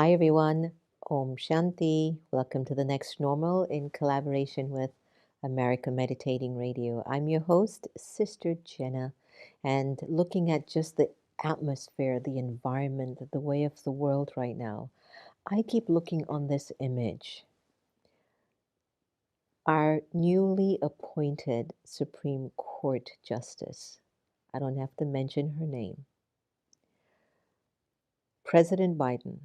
Hi, everyone. Om Shanti. Welcome to the next normal in collaboration with America Meditating Radio. I'm your host, Sister Jenna, and looking at just the atmosphere, the environment, the way of the world right now, I keep looking on this image. Our newly appointed Supreme Court Justice, I don't have to mention her name, President Biden,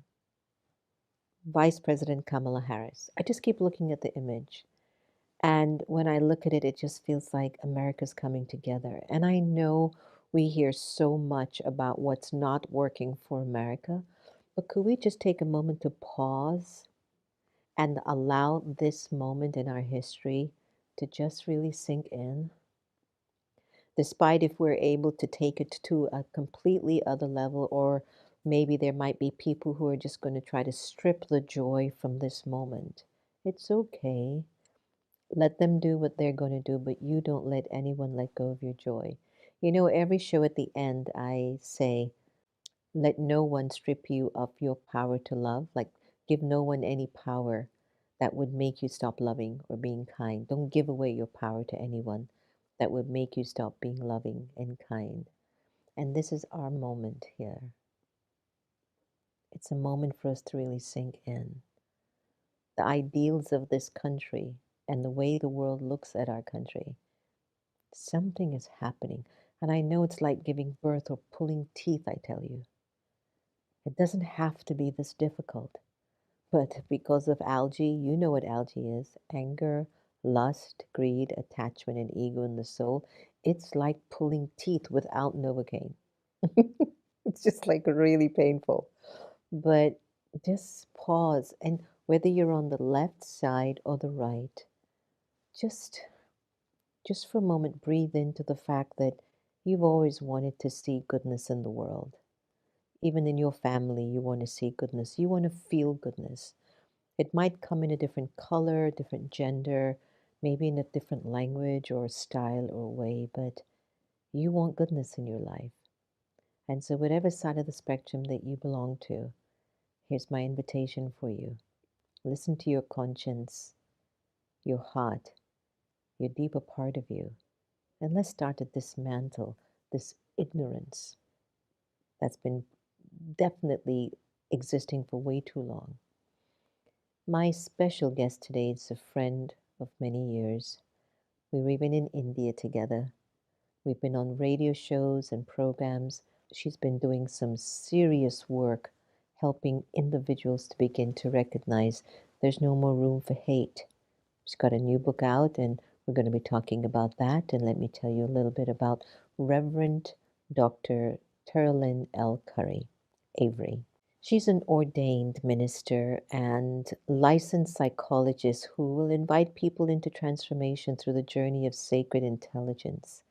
Vice President Kamala Harris. I just keep looking at the image. And when I look at it, it just feels like America's coming together. And I know we hear so much about what's not working for America, but could we just take a moment to pause and allow this moment in our history to just really sink in? Despite if we're able to take it to a completely other level, or maybe there might be people who are just going to try to strip the joy from this moment. It's okay. Let them do what they're going to do, but you don't let anyone let go of your joy. Every show at the end, I say, let no one strip you of your power to love. Like, give no one any power that would make you stop loving or being kind. Don't give away your power to anyone that would make you stop being loving and kind. And this is our moment here. It's a moment for us to really sink in. The ideals of this country and the way the world looks at our country. Something is happening. And I know it's like giving birth or pulling teeth, I tell you. It doesn't have to be this difficult. But because of algae, you know what algae is: anger, lust, greed, attachment, and ego in the soul. It's like pulling teeth without Novocaine. It's just like really painful. But just pause. And whether you're on the left side or the right, just just for a moment, breathe into the fact that you've always wanted to see goodness in the world. Even in your family, you want to see goodness. You want to feel goodness. It might come in a different color, different gender, maybe in a different language or style or way, but you want goodness in your life. And so, whatever side of the spectrum that you belong to, here's my invitation for you. Listen to your conscience, your heart, your deeper part of you. And let's start to dismantle this ignorance that's been definitely existing for way too long. My special guest today is a friend of many years. We were even in India together. We've been on radio shows and programs. She's been doing some serious work helping individuals to begin to recognize there's no more room for hate. She's got a new book out, and we're going to be talking about that. And let me tell you a little bit about Reverend Dr. Terrlyn L. Avery. She's an ordained minister and licensed psychologist who will invite people into transformation through the journey of sacred intelligence,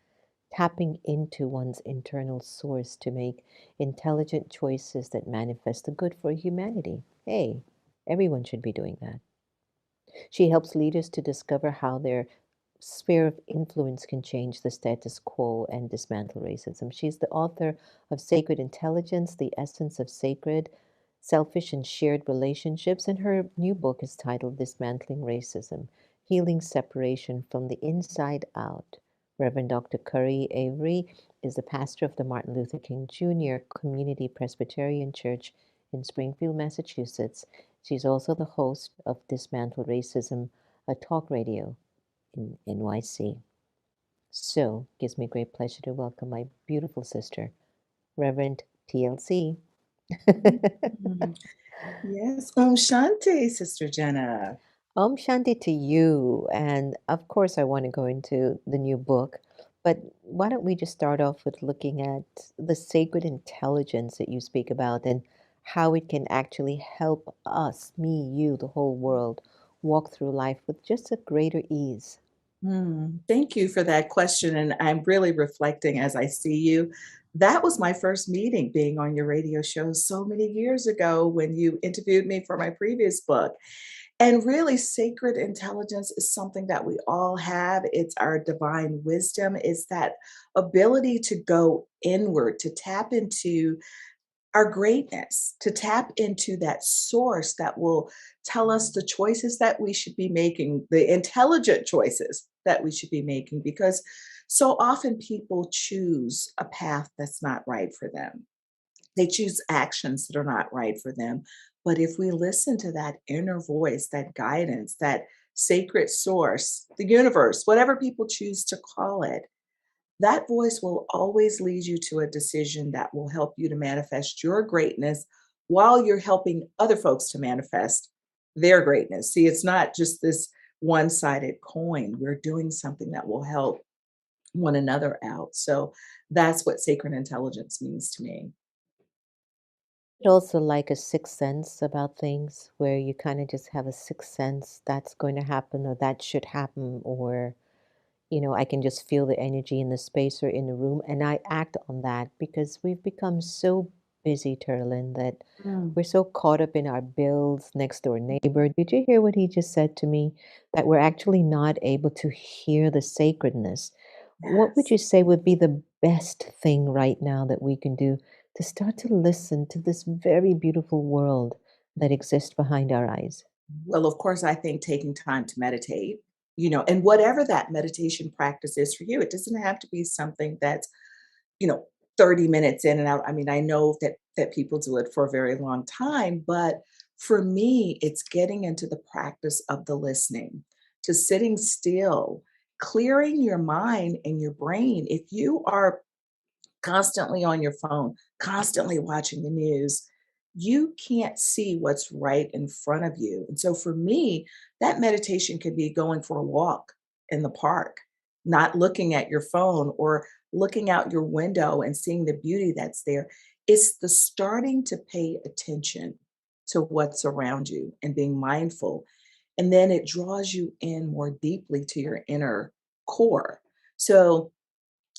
tapping into one's internal source to make intelligent choices that manifest the good for humanity. Hey, everyone should be doing that. She helps leaders to discover how their sphere of influence can change the status quo and dismantle racism. She's the author of Sacred Intelligence, The Essence of Sacred, Selfish and Shared Relationships, and her new book is titled Dismantling Racism, Healing Separation from the Inside Out. Reverend Dr. Curry Avery is the pastor of the Martin Luther King Jr. Community Presbyterian Church in Springfield, Massachusetts. She's also the host of Dismantle Racism, a talk radio in NYC. So, it gives me great pleasure to welcome my beautiful sister, Reverend TLC. Mm. Yes, Shanti, Sister Jenna. Om Shanti to you. And of course, I want to go into the new book, but why don't we just start off with looking at the sacred intelligence that you speak about and how it can actually help us, me, you, the whole world, walk through life with just a greater ease. Thank you for that question. And I'm really reflecting as I see you. That was my first meeting being on your radio show so many years ago when you interviewed me for my previous book. And really, sacred intelligence is something that we all have. It's our divine wisdom, it's that ability to go inward, to tap into our greatness, to tap into that source that will tell us the choices that we should be making, the intelligent choices that we should be making, because so often people choose a path that's not right for them. They choose actions that are not right for them. But if we listen to that inner voice, that guidance, that sacred source, the universe, whatever people choose to call it, that voice will always lead you to a decision that will help you to manifest your greatness while you're helping other folks to manifest their greatness. See, it's not just this one sided coin. We're doing something that will help one another out. So that's what sacred intelligence means to me. It also like a sixth sense about things where you kind of just have a sixth sense that's going to happen or that should happen, or I can just feel the energy in the space or in the room, and I act on that because we've become so busy, Terlin, that Mm, we're so caught up in our bills, next door neighbor. Did you hear what he just said to me? That we're actually not able to hear the sacredness. What would yes. you say would be the best thing right now that we can do to start to listen to this very beautiful world that exists behind our eyes? Well, of course, I think taking time to meditate, and whatever that meditation practice is for you, it doesn't have to be something that's, you know, 30 minutes in and out. I mean, I know that people do it for a very long time, but for me, it's getting into the practice of the listening, to sitting still, clearing your mind and your brain. If you are constantly on your phone, constantly watching the news, you can't see what's right in front of you. And so for me, that meditation could be going for a walk in the park, not looking at your phone or looking out your window and seeing the beauty that's there. It's the starting to pay attention to what's around you and being mindful. And then it draws you in more deeply to your inner core. So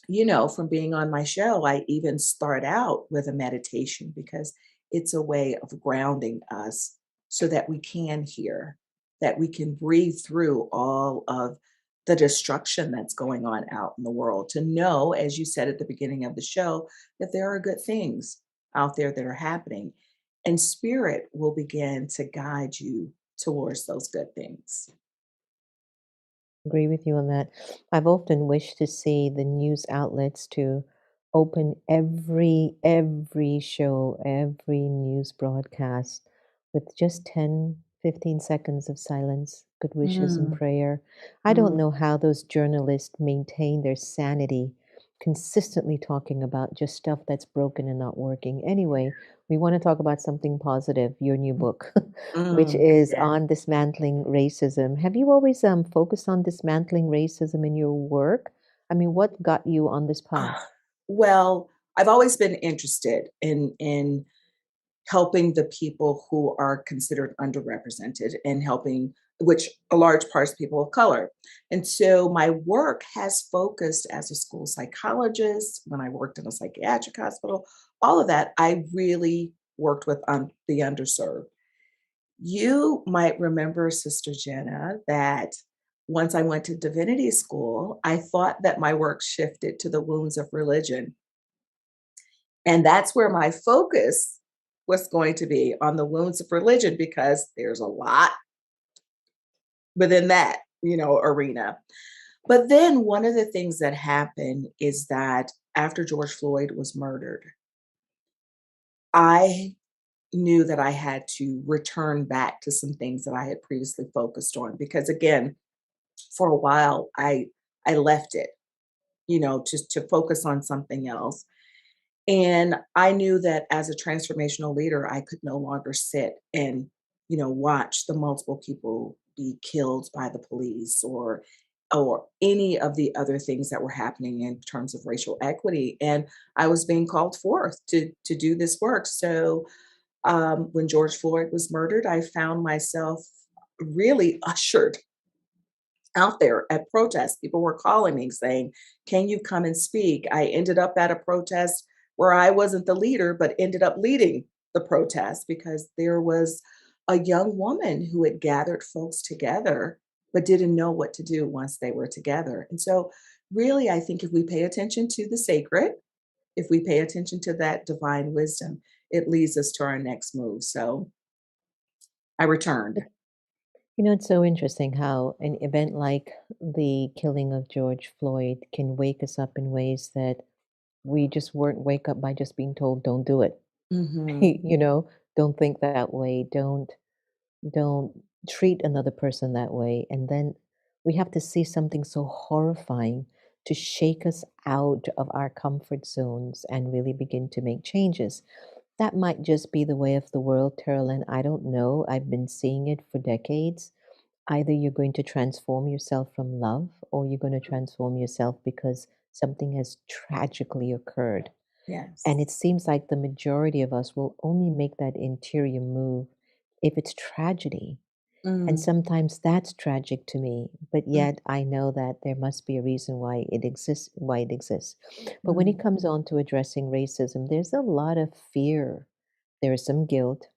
from being on my show, I even start out with a meditation because it's a way of grounding us so that we can hear, that we can breathe through all of the destruction that's going on out in the world. To know, as you said at the beginning of the show, that there are good things out there that are happening, and spirit will begin to guide you towards those good things. Agree with you on that. I've often wished to see the news outlets to open every show, every news broadcast with just 10, 15 seconds of silence, good wishes and Mm, prayer. I don't mm. know how those journalists maintain their sanity consistently talking about just stuff that's broken and not working. Anyway, we want to talk about something positive, your new book. Which is Yeah. on dismantling racism. Have you always focused on dismantling racism in your work? I mean, what got you on this path? Ah, well, I've always been interested in helping the people who are considered underrepresented and helping which a large part is people of color. And so my work has focused as a school psychologist, when I worked in a psychiatric hospital, all of that, I really worked with the underserved. You might remember, Sister Jenna, that once I went to divinity school, I thought that my work shifted to the wounds of religion. And that's where my focus was going to be, on the wounds of religion, because there's a lot within that, arena. But then one of the things that happened is that after George Floyd was murdered, I knew that I had to return back to some things that I had previously focused on, because again, for a while I left it, just to focus on something else. And I knew that as a transformational leader, I could no longer sit and, watch the multiple people be killed by the police, or any of the other things that were happening in terms of racial equity. And I was being called forth to do this work. So when George Floyd was murdered, I found myself really ushered out there at protests. People were calling me saying, "Can you come and speak?" I ended up at a protest where I wasn't the leader, but ended up leading the protest, because there was a young woman who had gathered folks together but didn't know what to do once they were together. And so, really, I think if we pay attention to the sacred, if we pay attention to that divine wisdom, it leads us to our next move. So I returned. But, it's so interesting how an event like the killing of George Floyd can wake us up in ways that we just weren't wake up by just being told, "Don't do it." Hmm. You know, "Don't think that way. Don't treat another person that way." And then we have to see something so horrifying to shake us out of our comfort zones and really begin to make changes. That might just be the way of the world, Terrlyn. I don't know. I've been seeing it for decades. Either you're going to transform yourself from love or you're going to transform yourself because something has tragically occurred. And Yes. it seems like the majority of us will only make that interior move if it's tragedy. And Mm, sometimes that's tragic to me, but mm, yet I know that there must be a reason why it exists. But when it mm, comes on to addressing racism, there's a lot of fear. There is some guilt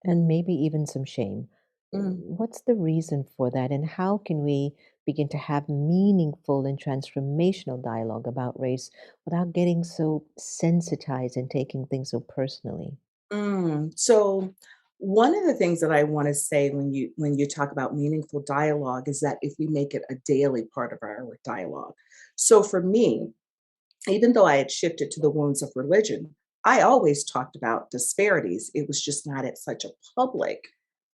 and mm, maybe even some shame. mm. What's the reason for that? And how can we begin to have meaningful and transformational dialogue about race without getting so sensitized and taking things so personally? So one of the things that I want to say when you talk about meaningful dialogue is that if we make it a daily part of our dialogue. So for me, even though I had shifted to the wounds of religion, I always talked about disparities. It was just not at such a public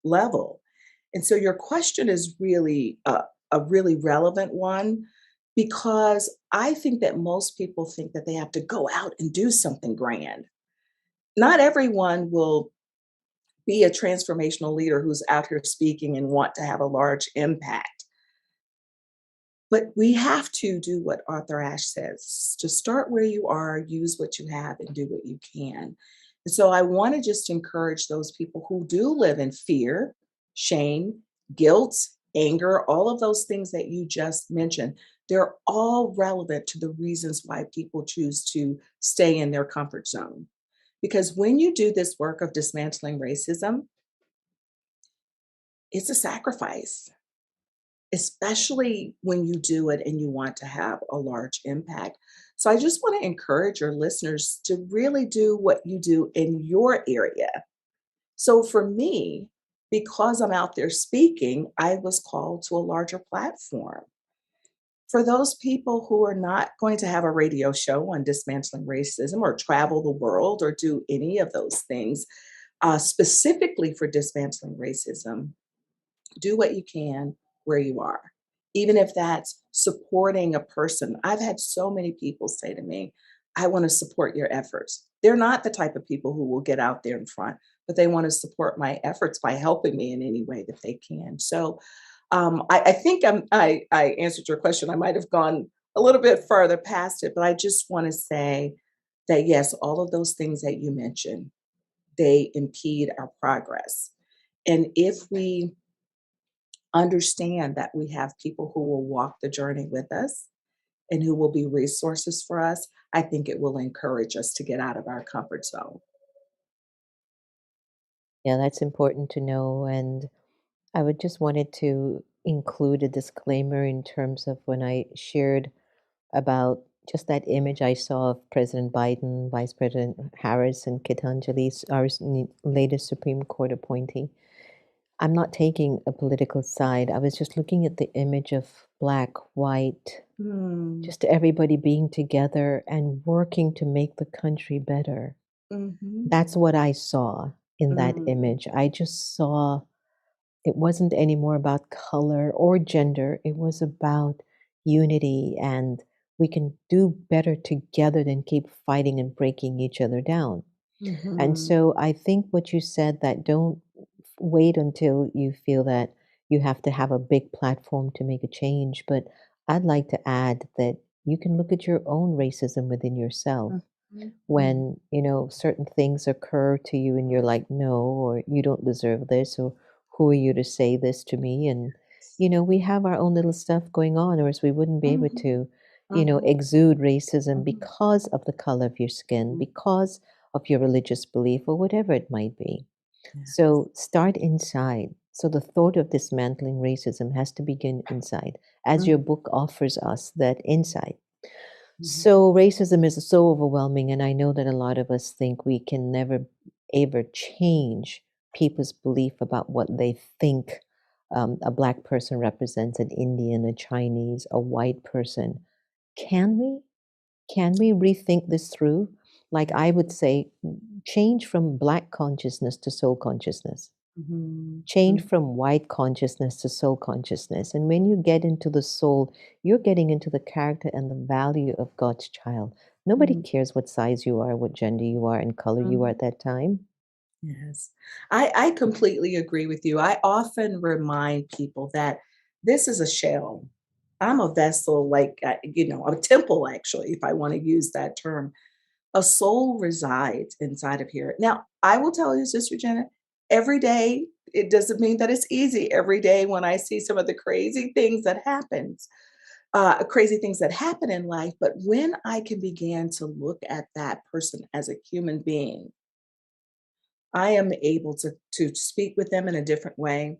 level. And so your question is really a really relevant one because I think that most people think that they have to go out and do something grand. Not everyone will be a transformational leader who's out here speaking and want to have a large impact. But we have to do what Arthur Ashe says to start where you are, use what you have, and do what you can. And so I want to just encourage those people who do live in fear, shame, guilt, anger, all of those things that you just mentioned. They're all relevant to the reasons why people choose to stay in their comfort zone. Because when you do this work of dismantling racism, it's a sacrifice, especially when you do it and you want to have a large impact. So I just want to encourage your listeners to really do what you do in your area. So for me, because I'm out there speaking, I was called to a larger platform. For those people who are not going to have a radio show on dismantling racism or travel the world or do any of those things, specifically for dismantling racism, do what you can where you are, even if that's supporting a person. I've had so many people say to me, I want to support your efforts. They're not the type of people who will get out there in front, but they want to support my efforts by helping me in any way that they can. So I think I answered your question. I might have gone a little bit further past it, but I just want to say that yes, all of those things that you mentioned, they impede our progress. And if we understand that we have people who will walk the journey with us and who will be resources for us, I think it will encourage us to get out of our comfort zone. Yeah, that's important to know. And I would just wanted to include a disclaimer in terms of when I shared about just that image I saw of President Biden, Vice President Harris, and Kitanjali, our latest Supreme Court appointee. I'm not taking a political side. I was just looking at the image of black, white, Mm, just everybody being together and working to make the country better. mhm, That's what I saw in that mm, image. I just saw it wasn't anymore about color or gender, it was about unity, and we can do better together than keep fighting and breaking each other down. And mhm, so I think what you said, that don't wait until you feel that you have to have a big platform to make a change. But I'd like to add that you can look at your own racism within yourself mhm, mhm. when certain things occur to you and you're like, no, or you don't deserve this, or who are you to say this to me? And we have our own little stuff going on, or else we wouldn't be able Mhm, to mhm, exude racism mhm, because of the color of your skin, mhm. because of your religious belief, or whatever it might be. Yes. So start inside. So the thought of dismantling racism has to begin inside, as your Mhm, book offers us that insight. mhm, So racism is so overwhelming, and I know that a lot of us think we can never ever change people's belief about what they think a black person represents, an Indian, a Chinese, a white person. Can we? Can we rethink this through? Like I would say, change from black consciousness to soul consciousness. Mhm, Change mm, from white consciousness to soul consciousness. And when you get into the soul, you're getting into the character and the value of God's child. Nobody mhm, cares what size you are, what gender you are, and color you are mhm. at that time. Yes. I completely agree with you. I often remind people that this is a shell. I'm a vessel, like, a temple, actually, if I want to use that term. A soul resides inside of here. Now, I will tell you, Sister Jenna, every day, it doesn't mean that it's easy. Every day when I see some of the crazy things that happen in life, but when I can begin to look at that person as a human being, I am able to speak with them in a different way.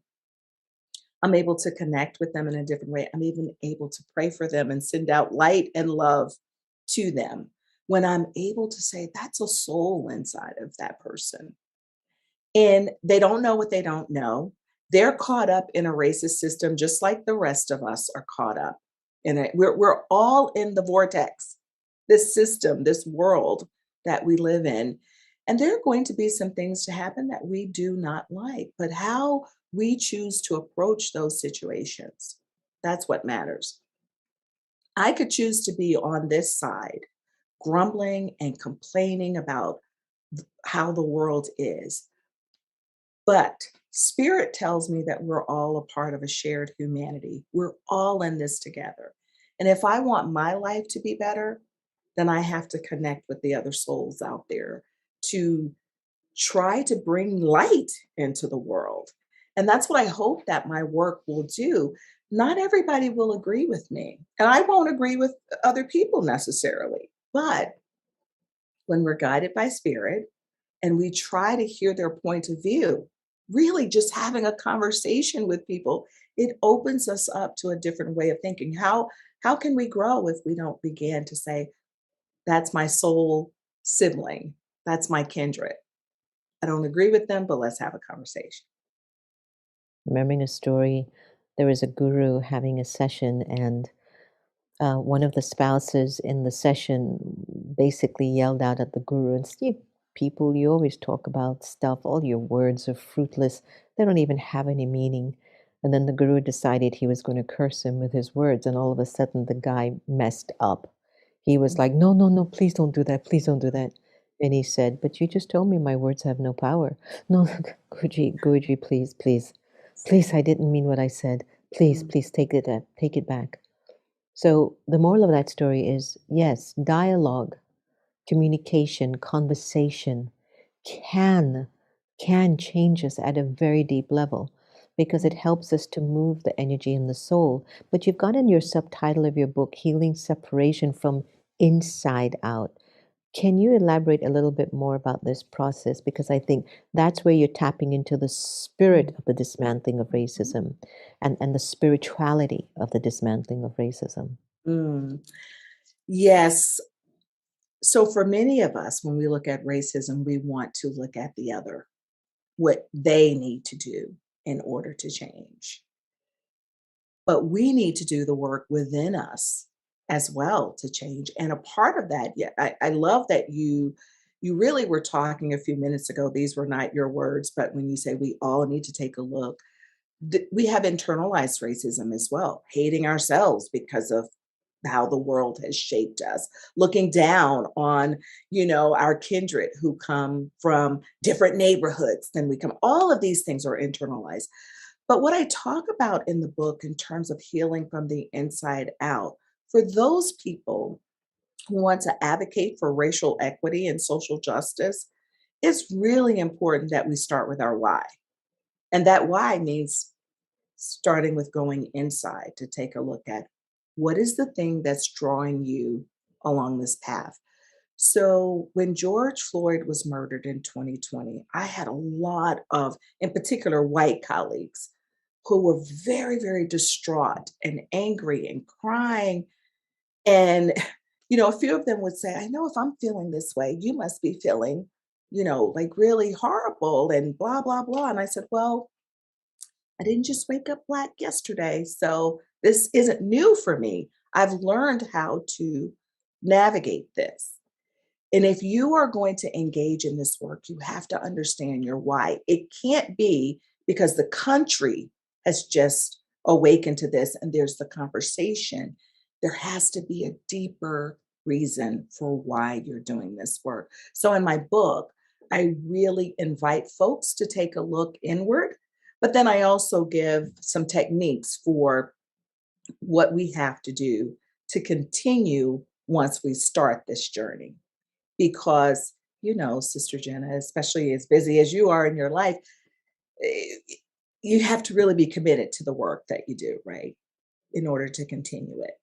I'm able to connect with them in a different way. I'm even able to pray for them and send out light and love to them when I'm able to say, that's a soul inside of that person. And they don't know what they don't know. They're caught up in a racist system just like the rest of us are caught up in it. We're all in the vortex, this system, this world that we live in. And there are going to be some things to happen that we do not like, but how we choose to approach those situations, that's what matters. I could choose to be on this side, grumbling and complaining about how the world is. But spirit tells me that we're all a part of a shared humanity. We're all in this together. And if I want my life to be better, then I have to connect with the other souls out there to try to bring light into the world. And that's what I hope that my work will do. Not everybody will agree with me, and I won't agree with other people necessarily. But when we're guided by spirit, and we try to hear their point of view, really just having a conversation with people, it opens us up to a different way of thinking. How can we grow if we don't begin to say, that's my soul sibling, that's my kindred? I don't agree with them, but let's have a conversation. Remembering a story, there was a guru having a session, and one of the spouses in the session basically yelled out at the guru and said, people, you always talk about stuff, all your words are fruitless, they don't even have any meaning. And then the guru decided he was going to curse him with his words, and all of a sudden the guy messed up. He was like, no, no, no, please don't do that, please don't do that. And he said, but you just told me my words have no power. No, Guruji, Guruji, please, please, please, I didn't mean what I said. Please, Mhm. please take it back. So the moral of that story is yes, dialogue, communication, conversation can can change us at a very deep level because it Mhm. helps us to move the energy in the soul. But you've got in your subtitle of your book, Healing Separation from Inside Out. Can you elaborate a little bit more about this process? Because I think that's where you're tapping into the spirit Mhm. of the dismantling of Mhm. racism and the spirituality of the dismantling of racism. Mm. Yes. So for many of us, when we look at racism, we want to look at the other, what they need to do in order to change. But we need to do the work within us as well to change. And a part of that, yeah, I love that you really were talking a few minutes ago. These were not your words, but when you say we all need to take a look, we have internalized racism as well, hating ourselves because of how the world has shaped us, looking down on, our kindred who come from different neighborhoods than we come. All of these things are internalized. But what I talk about in the book in terms of healing from the inside out, for those people who want to advocate for racial equity and social justice, it's really important that we start with our why. And that why means starting with going inside to take a look at what is the thing that's drawing you along this path. So, when George Floyd was murdered in 2020, I had a lot of, in particular, white colleagues who were very, very distraught and angry and crying. And, a few of them would say, I know if I'm feeling this way, you must be feeling like really horrible and blah, blah, blah. And I said, well, I didn't just wake up black yesterday. So this isn't new for me. I've learned how to navigate this. And if you are going to engage in this work, you have to understand your why. It can't be because the country has just awakened to this and there's the conversation. There has to be a deeper reason for why you're doing this work. So in my book, I really invite folks to take a look inward, but then I also give some techniques for what we have to do to continue once we start this journey because Sister Jenna, especially as busy as you are in your life, eh, you have to really be committed to the work that you do, right, in order to continue it.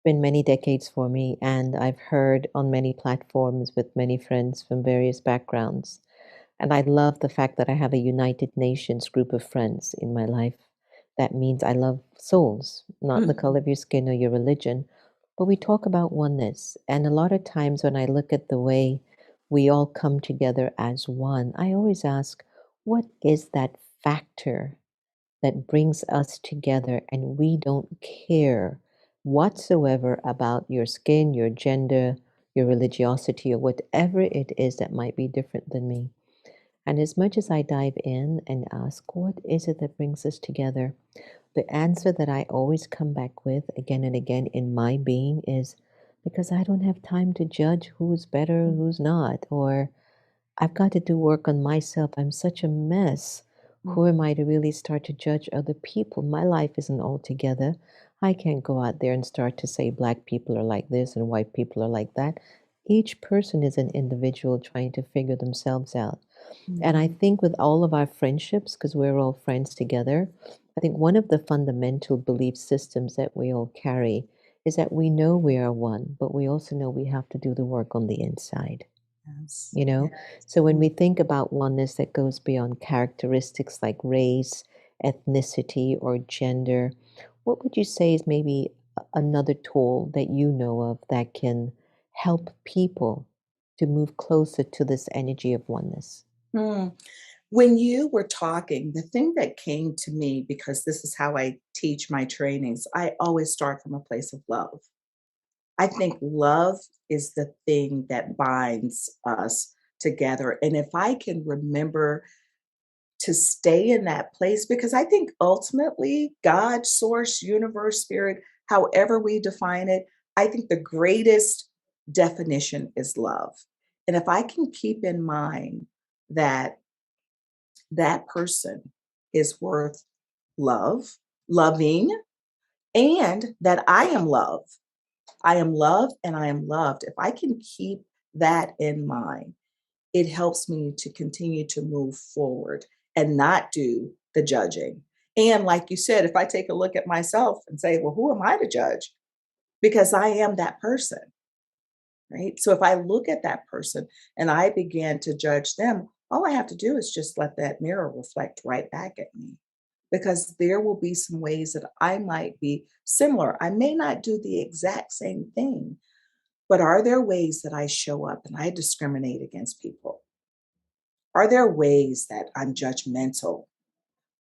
Been many decades for me, and I've heard on many platforms with many friends from various backgrounds. And I love the fact that I have a United Nations group of friends in my life. That means I love souls, not the color Mhm. of your skin or your religion. But we talk about oneness. And a lot of times when I look at the way we all come together as one, I always ask, what is that factor that brings us together and we don't care whatsoever about your skin, your gender, your religiosity, or whatever it is that might be different than me? And as much as I dive in and ask, what is it that brings us together? The answer that I always come back with again and again in my being is because I don't have time to judge who's better, Mm, who's not, or I've got to do work on myself. I'm such a mess. Who am mhm, I to really start to judge other people? My life isn't all together. I can't go out there and start to say black people are like this and white people are like that. Each person is an individual trying to figure themselves out. And I mhm, think with all of our friendships, because we're all friends together, I think one of the fundamental belief systems that we all carry is that we know we are one, but we also know we have to do the work on the inside, yes, you know? yes, So when mm, we think about oneness that goes beyond characteristics like race, ethnicity, or gender, what would you say is maybe another tool that you know of that can help people to move closer to this energy of oneness? mm. When you were talking, the thing that came to me, because this is how I teach my trainings, I always start from a place of love. I think love is the thing that binds us together. And if I can remember to stay in that place, because I think ultimately, God, source, universe, spirit, however we define it, I think the greatest definition is love. And if I can keep in mind that that person is worth love, loving, and that I am love. I am loved and I am loved. If I can keep that in mind, it helps me to continue to move forward and not do the judging. And like you said, if I take a look at myself and say, well, who am I to judge? Because I am that person, right? So if I look at that person and I begin to judge them, all I have to do is just let that mirror reflect right back at me. Because there will be some ways that I might be similar. I may not do the exact same thing, but are there ways that I show up and I discriminate against people? Are there ways that I'm judgmental?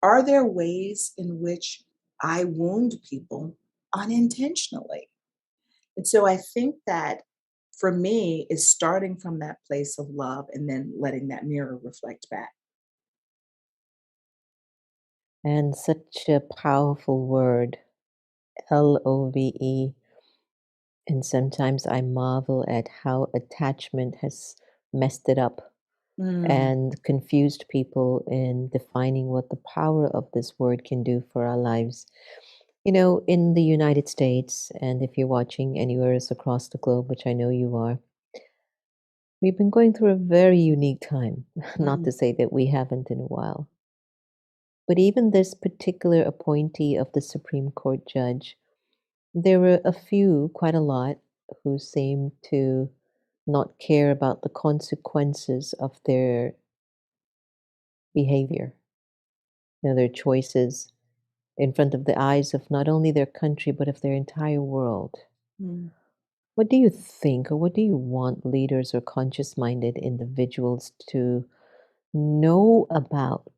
Are there ways in which I wound people unintentionally? And so I think that for me is starting from that place of love and then letting that mirror reflect back. And such a powerful word, LOVE. And sometimes I marvel at how attachment has messed it up Mm, and confused people in defining what the power of this word can do for our lives. You know, in the United States, and if you're watching anywhere else across the globe, which I know you are, we've been going through a very unique time. Not mm, to say that we haven't in a while. But even this particular appointee of the Supreme Court judge, there were a few, quite a lot, who seemed to not care about the consequences of their behavior, their choices in front of the eyes of not only their country, but of their entire world. mm. What do you think, or what do you want leaders or conscious minded individuals to know about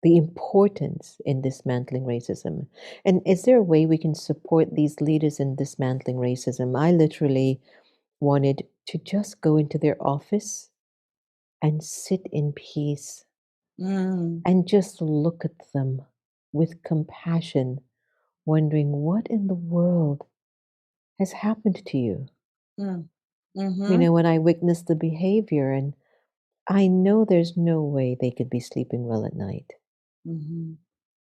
the importance in dismantling racism? And is there a way we can support these leaders in dismantling racism? I literally wanted to just go into their office and sit in peace Mm, and just look at them with compassion, wondering what in the world has happened to you. mm, mhm, When I witnessed the behavior, and I know there's no way they could be sleeping well at night. mhm,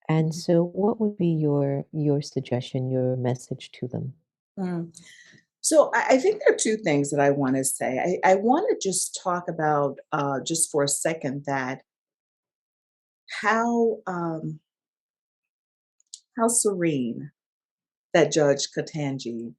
And mhm, so what would be your suggestion, your message to them? mm. So I think there are two things that I want to say. I want to just talk about just for a second that how um, how serene that Judge Katanji,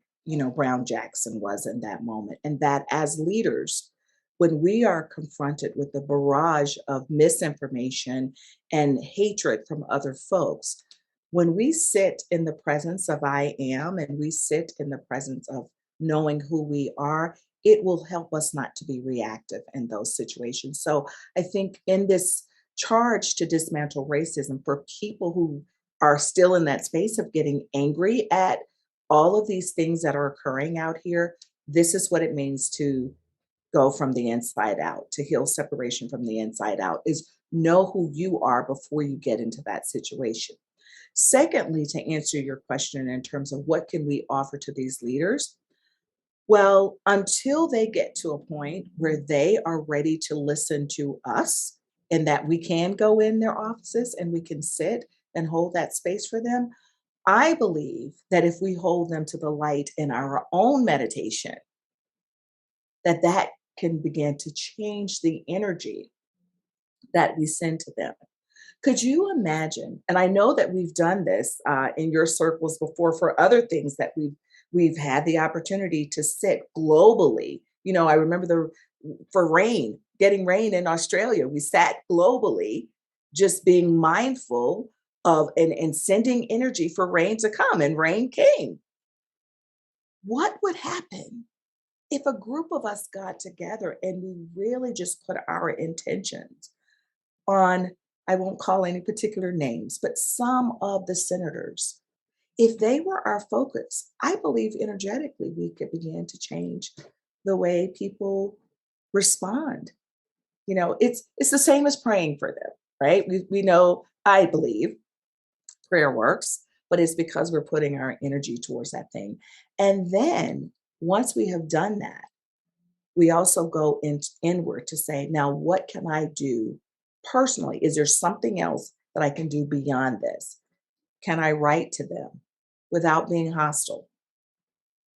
Brown Jackson was in that moment. And that as leaders, when we are confronted with the barrage of misinformation and hatred from other folks, when we sit in the presence of I am and we sit in the presence of knowing who we are, it will help us not to be reactive in those situations. So I think in this charge to dismantle racism for people who are still in that space of getting angry at all of these things that are occurring out here, this is what it means to go from the inside out, to heal separation from the inside out, is know who you are before you get into that situation. Secondly, to answer your question in terms of what can we offer to these leaders, well, until they get to a point where they are ready to listen to us and that we can go in their offices and we can sit and hold that space for them, I believe that if we hold them to the light in our own meditation, that can begin to change the energy that we send to them. Could you imagine? And I know that we've done this in your circles before for other things that we've had the opportunity to sit globally. I remember the for rain, getting rain in Australia, we sat globally, just being mindful of and sending energy for rain to come, and rain came. What would happen if a group of us got together and we really just put our intentions on, I won't call any particular names, but some of the senators, if they were our focus, I believe energetically we could begin to change the way people respond. It's the same as praying for them, right? We know, I believe, prayer works, but it's because we're putting our energy towards that thing. And then once we have done that, we also go inward to say, now what can I do personally? Is there something else that I can do beyond this? Can I write to them without being hostile?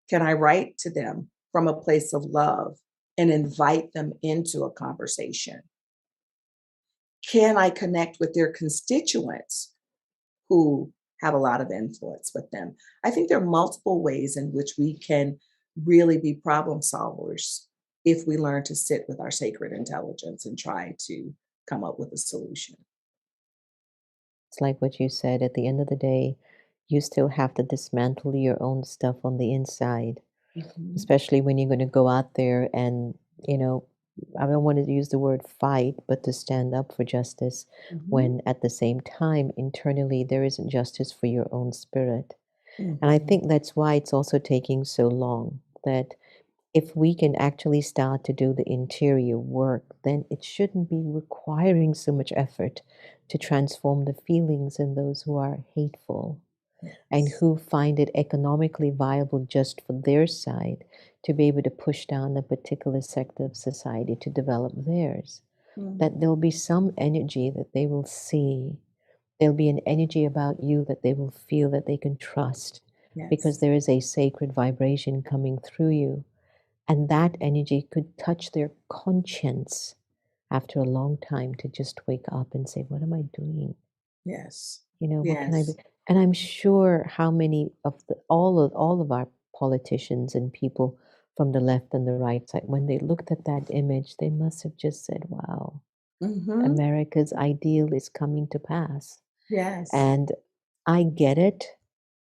Can I write to them from a place of love and invite them into a conversation? Can I connect with their constituents who have a lot of influence with them? I think there are multiple ways in which we can really be problem solvers if we learn to sit with our sacred intelligence and try to come up with a solution. It's like what you said, at the end of the day, you still have to dismantle your own stuff on the inside, Mhm, especially when you're going to go out there and, you know, I don't want to use the word fight, but to stand up for justice mhm, when at the same time, internally, there isn't justice for your own spirit. And I mhm. think that's why it's also taking so long. That if we can actually start to do the interior work, then it shouldn't be requiring so much effort to transform the feelings in those who are hateful and Yes. who find it economically viable just for their side to be able to push down a particular sector of society to develop theirs. That Mhm. there'll be some energy that they will see. There'll be an energy about you that they will feel that they can trust because Yes. there is a sacred vibration coming through you. And that energy could touch their conscience after a long time to just wake up and say, what am I doing? Yes. What can I be? Yes. And I'm sure how many of all of our politicians and people from the left and the right side, when they looked at that image, they must have just said, wow, Mhm. America's ideal is coming to pass. Yes. And I get it.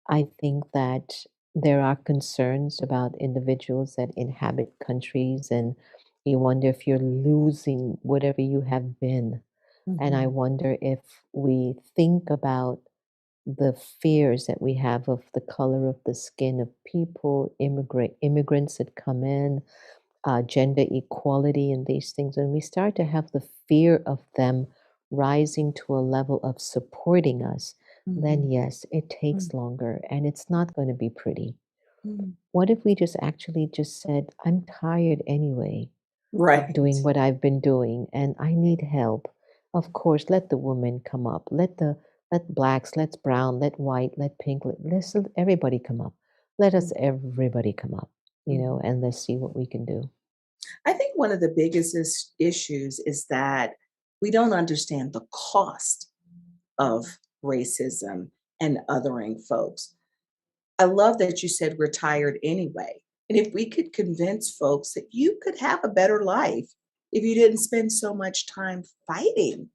I think that There are concerns about individuals that inhabit countries, and you wonder if you're losing whatever you have been. And I Mhm, wonder if we think about the fears that we have of the color of the skin of people, immigrants that come in, gender equality and these things, and we start to have the fear of them rising to a level of supporting us, then mhm, yes, it mm, takes longer and it's not going to be pretty. mm. What if we just actually just said, I'm tired anyway of Right. doing what I've been doing and I need help. Of course, let the women come up. Let blacks, let brown, let white, let pink, let everybody come up. Let us Mm, everybody come up, mhm. and let's see what we can do. I think one of the biggest issues is that we don't understand the cost of racism and othering folks. I love that you said we're tired anyway. And if we could convince folks that you could have a better life if you didn't spend so much time fighting,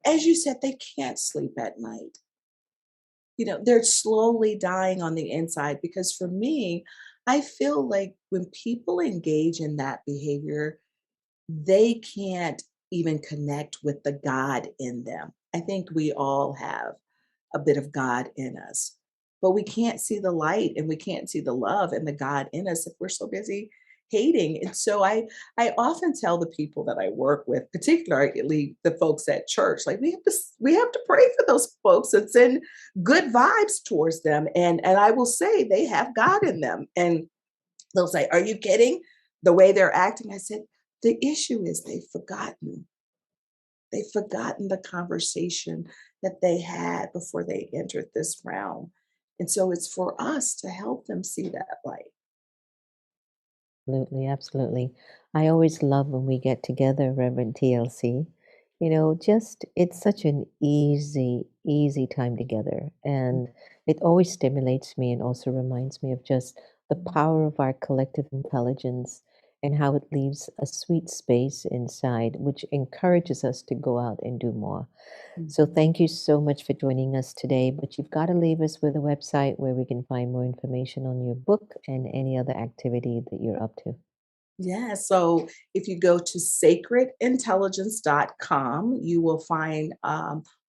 as you said, they can't sleep at night. They're slowly dying on the inside because for me, I feel like when people engage in that behavior, they can't even connect with the God in them. I think we all have a bit of God in us. But we can't see the light and we can't see the love and the God in us if we're so busy hating. And so I often tell the people that I work with, particularly the folks at church, like we have to pray for those folks and send good vibes towards them. And I will say they have God in them. And they'll say, "Are you kidding? The way they're acting?" I said, "The issue is they've forgotten. They've forgotten the conversation that they had before they entered this realm. And so it's for us to help them see that light." Absolutely, absolutely. I always love when we get together, Reverend TLC. Just it's such an easy time together. And it always stimulates me and also reminds me of just the power of our collective intelligence and how it leaves a sweet space inside, which encourages us to go out and do more. So Mhm. thank you so much for joining us today. But you've got to leave us with a website where we can find more information on your book and any other activity that you're up to. Yeah. So if you go to sacredintelligence.com, you will find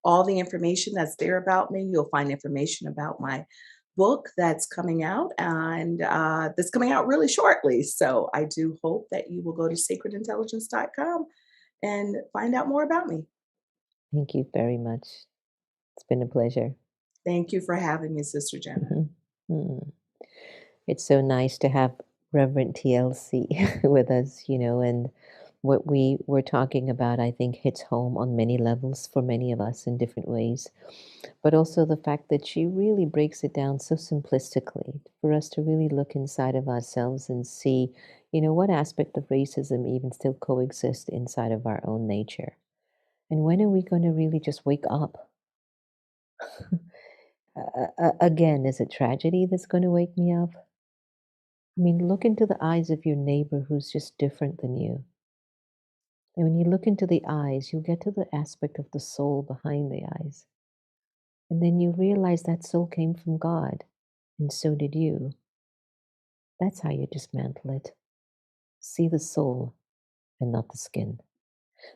all the information that's there about me. You'll find information about my book that's coming out and that's coming out really shortly. So I do hope that you will go to sacredintelligence.com and find out more about me. Thank you very much. It's been a pleasure. Thank you for having me, Sister Jenna. Mhm. Mm. It's so nice to have Reverend TLC with us, and what we were talking about, I think, hits home on many levels for many of us in different ways. But also the fact that she really breaks it down so simplistically for us to really look inside of ourselves and see, what aspect of racism even still coexists inside of our own nature. And when are we going to really just wake up? Again, is it tragedy that's going to wake me up? I mean, look into the eyes of your neighbor who's just different than you. And when you look into the eyes, you'll get to the aspect of the soul behind the eyes. And then you realize that soul came from God, and so did you. That's how you dismantle it. See the soul and not the skin.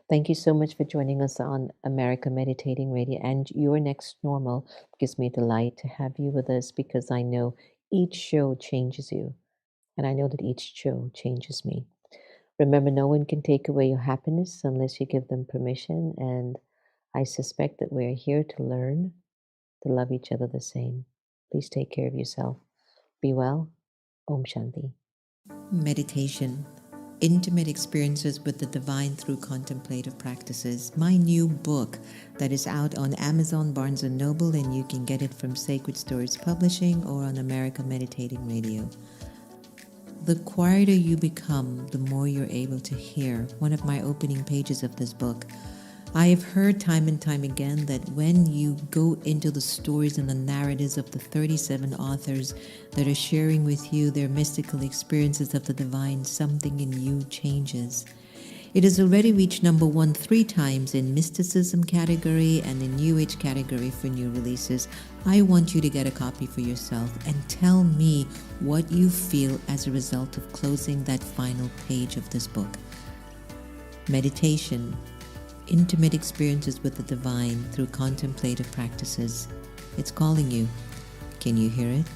Thank you so much for joining us on America Meditating Radio and Your Next Normal. It gives me delight to have you with us because I know each show changes you, and I know that each show changes me. Remember, no one can take away your happiness unless you give them permission. And I suspect that we're here to learn to love each other the same. Please take care of yourself. Be well. Om Shanti. Meditation. Intimate experiences with the divine through contemplative practices. My new book that is out on Amazon, Barnes& and Noble, and you can get it from Sacred Stories Publishing or on America Meditating Radio. The quieter you become, the more you're able to hear. One of my opening pages of this book. I have heard time and time again that when you go into the stories and the narratives of the 37 authors that are sharing with you their mystical experiences of the divine, something in you changes. It has already reached number one 3 times in mysticism category and in New Age category for new releases. I want you to get a copy for yourself and tell me what you feel as a result of closing that final page of this book. Meditation, intimate experiences with the divine through contemplative practices. It's calling you. Can you hear it?